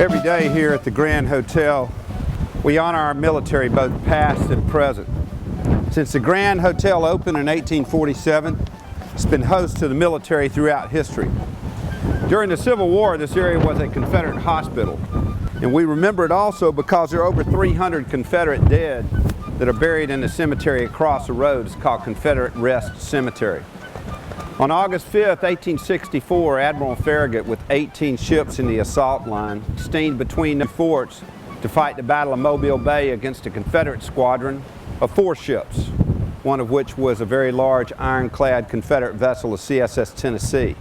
Every day here at the Grand Hotel, we honor our military, both past and present. Since the Grand Hotel opened in 1847, it's been host to the military throughout history. During the Civil War, this area was a Confederate hospital, and we remember it also because there are over 300 Confederate dead that are buried in the cemetery across the road. It's called Confederate Rest Cemetery. On August 5, 1864, Admiral Farragut, with 18 ships in the assault line, steamed between the forts to fight the Battle of Mobile Bay against a Confederate squadron of 4 ships, one of which was a very large ironclad Confederate vessel, the C.S.S. Tennessee.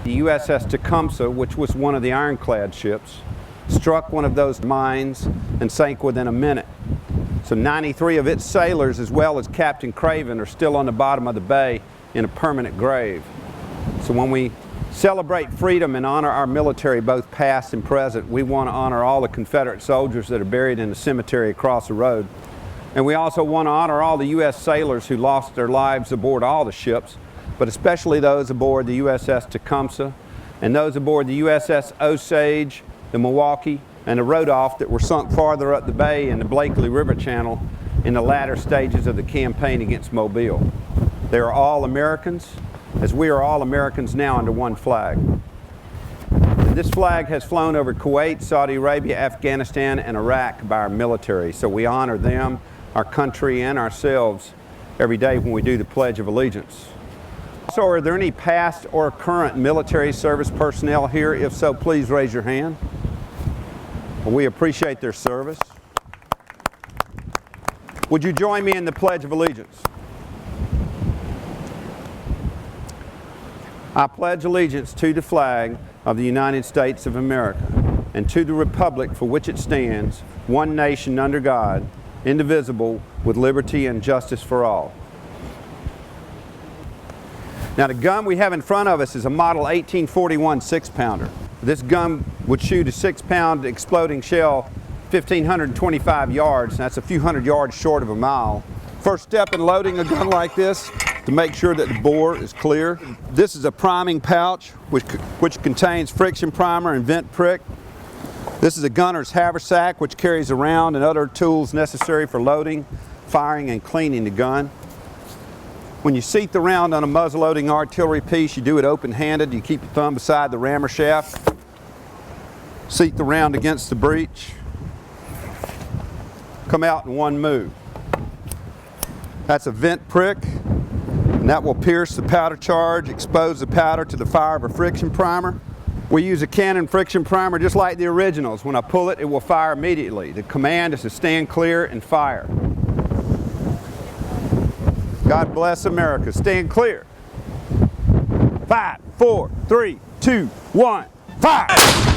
The USS Tecumseh, which was one of the ironclad ships, struck one of those mines and sank within a minute. So 93 of its sailors, as well as Captain Craven, are still on the bottom of the bay in a permanent grave. So when we celebrate freedom and honor our military, both past and present, we want to honor all the Confederate soldiers that are buried in the cemetery across the road. And we also want to honor all the U.S. sailors who lost their lives aboard all the ships, but especially those aboard the USS Tecumseh and those aboard the USS Osage, the Milwaukee, and the Rodolph that were sunk farther up the bay in the Blakely River Channel in the latter stages of the campaign against Mobile. They are all Americans, as we are all Americans now under one flag. And this flag has flown over Kuwait, Saudi Arabia, Afghanistan, and Iraq by our military, so we honor them, our country, and ourselves every day when we do the Pledge of Allegiance. So are there any past or current military service personnel here? If so, please raise your hand. Well, we appreciate their service. Would you join me in the Pledge of Allegiance? I pledge allegiance to the flag of the United States of America and to the republic for which it stands, one nation under God, indivisible, with liberty and justice for all. Now the gun we have in front of us is a model 1841 6-pounder. This gun would shoot a 6-pound exploding shell 1,525 yards. That's a few hundred yards short of a mile. First step in loading a gun like this, to make sure that the bore is clear. This is a priming pouch which contains friction primer and vent prick. This is a gunner's haversack which carries a round and other tools necessary for loading, firing, and cleaning the gun. When you seat the round on a muzzle-loading artillery piece, you do it open-handed. You keep your thumb beside the rammer shaft. Seat the round against the breech. Come out in one move. That's a vent prick, and that will pierce the powder charge, expose the powder to the fire of a friction primer. We use a Cannon friction primer just like the originals. When I pull it, it will fire immediately. The command is to stand clear and fire. God bless America. Stand clear. 5, 4, 3, 2, 1, fire!